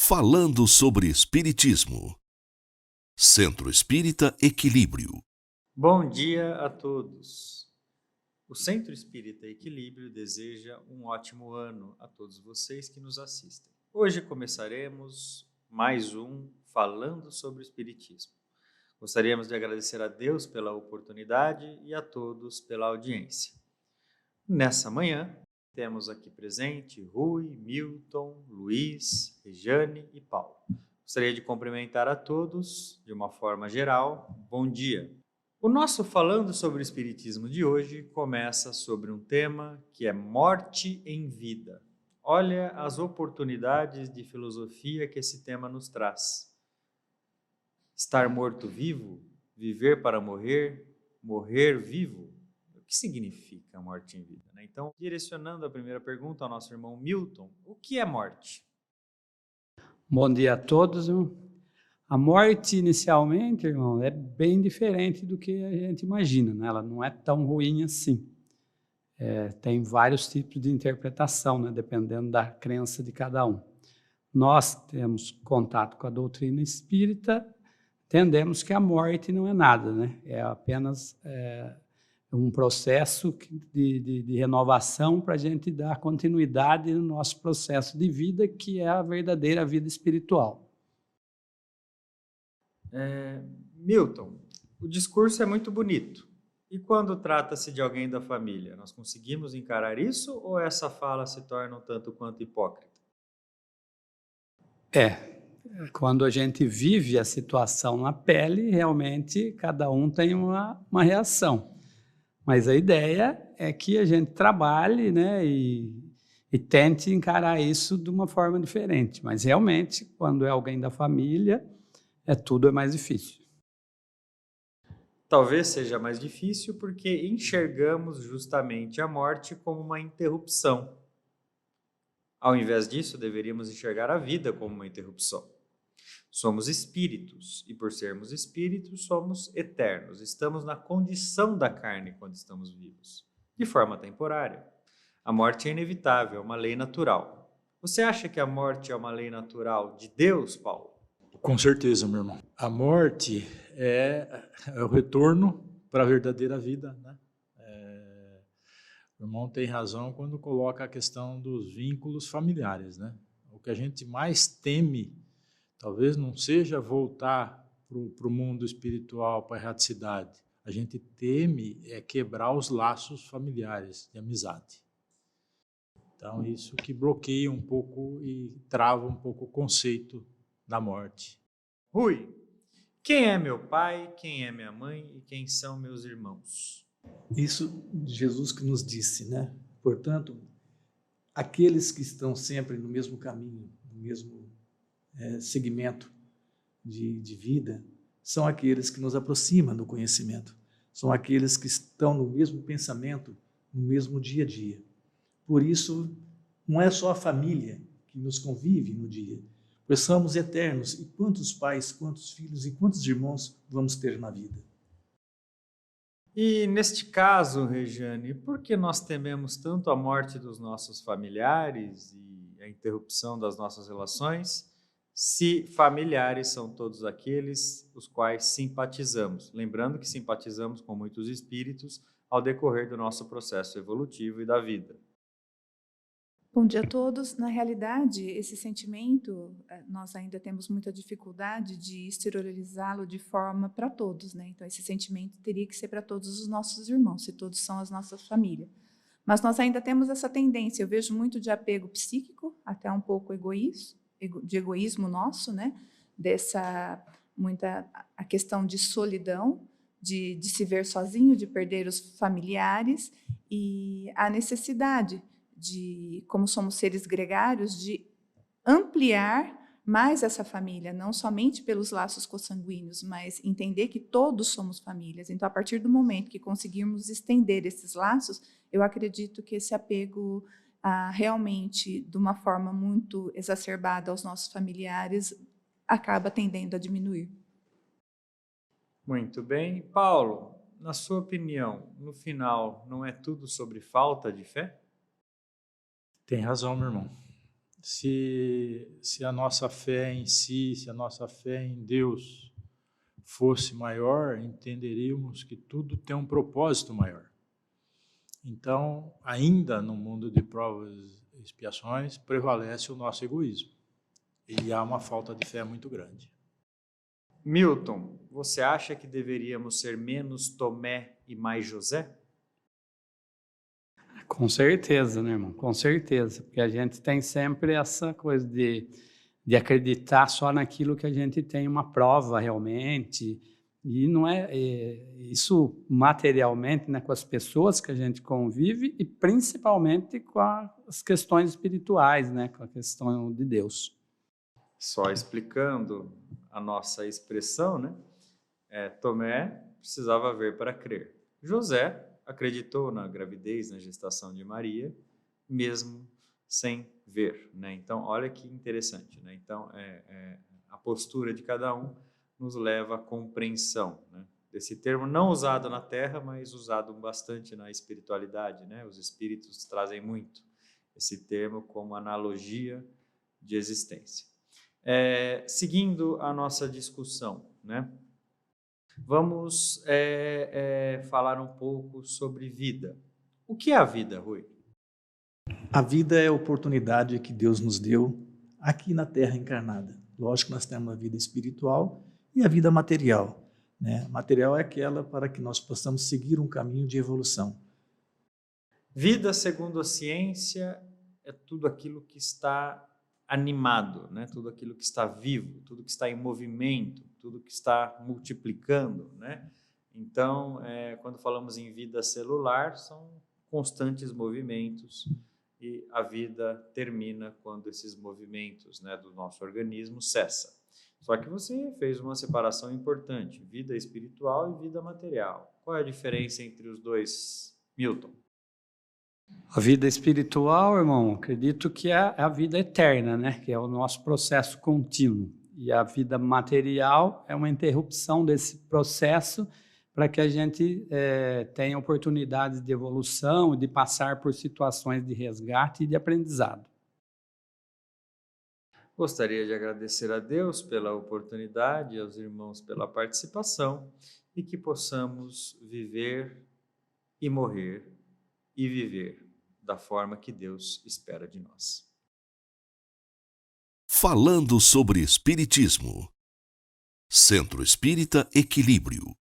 Falando sobre Espiritismo. Centro Espírita Equilíbrio. Bom dia a todos. O Centro Espírita Equilíbrio deseja um ótimo ano a todos vocês que nos assistem. Hoje começaremos mais um Falando sobre o Espiritismo. Gostaríamos de agradecer a Deus pela oportunidade e a todos pela audiência. Nessa manhã, temos aqui presente Rui, Milton, Luiz, Rejane e Paulo. Gostaria de cumprimentar a todos de uma forma geral. Bom dia. O nosso Falando sobre o Espiritismo de hoje começa sobre um tema que é morte em vida. Olha as oportunidades de filosofia que esse tema nos traz. Estar morto-vivo, viver para morrer, morrer vivo. O que significa morte em vida? Então, direcionando a primeira pergunta ao nosso irmão Milton, o que é morte? Bom dia a todos. A morte, inicialmente, irmão, é bem diferente do que a gente imagina, né? Ela não é tão ruim assim. Tem vários tipos de interpretação, né? Dependendo da crença de cada um. Nós temos contato com a doutrina espírita, entendemos que a morte não é nada, né? É apenas um processo de renovação para a gente dar continuidade no nosso processo de vida, que é a verdadeira vida espiritual. Milton, o discurso é muito bonito. E quando trata-se de alguém da família, nós conseguimos encarar isso ou essa fala se torna um tanto quanto hipócrita? Quando a gente vive a situação na pele, realmente cada um tem uma reação. Mas a ideia é que a gente trabalhe, né, e tente encarar isso de uma forma diferente. Mas realmente, quando é alguém da família, tudo é mais difícil. Talvez seja mais difícil porque enxergamos justamente a morte como uma interrupção. Ao invés disso, deveríamos enxergar a vida como uma interrupção. Somos espíritos e, por sermos espíritos, somos eternos. Estamos na condição da carne quando estamos vivos, de forma temporária. A morte é inevitável, é uma lei natural. Você acha que a morte é uma lei natural de Deus, Paulo? Com certeza, meu irmão. A morte é o retorno para a verdadeira vida, né? O irmão tem razão quando coloca a questão dos vínculos familiares, né? O que a gente mais teme, talvez não seja voltar para o mundo espiritual, para a erraticidade. A gente teme quebrar os laços familiares de amizade. Então, isso que bloqueia um pouco e trava um pouco o conceito da morte. Rui, quem é meu pai, quem é minha mãe e quem são meus irmãos? Isso Jesus que nos disse, né? Portanto, aqueles que estão sempre no mesmo caminho, no mesmo segmento de vida, são aqueles que nos aproximam do conhecimento, são aqueles que estão no mesmo pensamento, no mesmo dia a dia. Por isso, não é só a família que nos convive no dia, pois somos eternos, e quantos pais, quantos filhos e quantos irmãos vamos ter na vida? E neste caso, Rejane, por que nós tememos tanto a morte dos nossos familiares e a interrupção das nossas relações, se familiares são todos aqueles os quais simpatizamos? Lembrando que simpatizamos com muitos espíritos ao decorrer do nosso processo evolutivo e da vida. Bom dia a todos. Na realidade, esse sentimento, nós ainda temos muita dificuldade de exteriorizá-lo de forma para todos, né? Então, esse sentimento teria que ser para todos os nossos irmãos, se todos são as nossas famílias. Mas nós ainda temos essa tendência, eu vejo muito de apego psíquico, até um pouco de egoísmo nosso, né? A questão de solidão, de se ver sozinho, de perder os familiares, e a necessidade de, como somos seres gregários, de ampliar mais essa família, não somente pelos laços consanguíneos, mas entender que todos somos famílias. Então, a partir do momento que conseguirmos estender esses laços, eu acredito que esse apego realmente, de uma forma muito exacerbada aos nossos familiares, acaba tendendo a diminuir. Muito bem. Paulo, na sua opinião, no final, não é tudo sobre falta de fé? Tem razão, meu irmão. se a nossa fé em si, se a nossa fé em Deus fosse maior, entenderíamos que tudo tem um propósito maior. Então, ainda no mundo de provas e expiações, prevalece o nosso egoísmo. E há uma falta de fé muito grande. Milton, você acha que deveríamos ser menos Tomé e mais José? Com certeza, né, irmão? Com certeza. Porque a gente tem sempre essa coisa de acreditar só naquilo que a gente tem uma prova realmente. E não isso materialmente, né, com as pessoas que a gente convive e principalmente com as questões espirituais, né, com a questão de Deus. Só explicando a nossa expressão, né? Tomé precisava ver para crer. José acreditou na gravidez, na gestação de Maria, mesmo sem ver, né? Então, olha que interessante, né? Então, a postura de cada um nos leva à compreensão, né, desse termo não usado na Terra, mas usado bastante na espiritualidade, né? Os espíritos trazem muito esse termo como analogia de existência. Seguindo a nossa discussão, né? Vamos falar um pouco sobre vida. O que é a vida, Rui? A vida é a oportunidade que Deus nos deu aqui na Terra encarnada. Lógico que nós temos a vida espiritual e a vida material, né? A material é aquela para que nós possamos seguir um caminho de evolução. Vida, segundo a ciência, é tudo aquilo que está animado, né? Tudo aquilo que está vivo, tudo que está em movimento, tudo que está multiplicando, né? Então, quando falamos em vida celular, são constantes movimentos e a vida termina quando esses movimentos, né, do nosso organismo cessam. Só que você fez uma separação importante, vida espiritual e vida material. Qual é a diferença entre os dois, Milton? A vida espiritual, irmão, acredito que é a vida eterna, né? Que é o nosso processo contínuo. E a vida material é uma interrupção desse processo para que a gente tenha oportunidades de evolução, de passar por situações de resgate e de aprendizado. Gostaria de agradecer a Deus pela oportunidade, aos irmãos pela participação e que possamos viver e morrer e viver da forma que Deus espera de nós. Falando sobre Espiritismo. Centro Espírita Equilíbrio.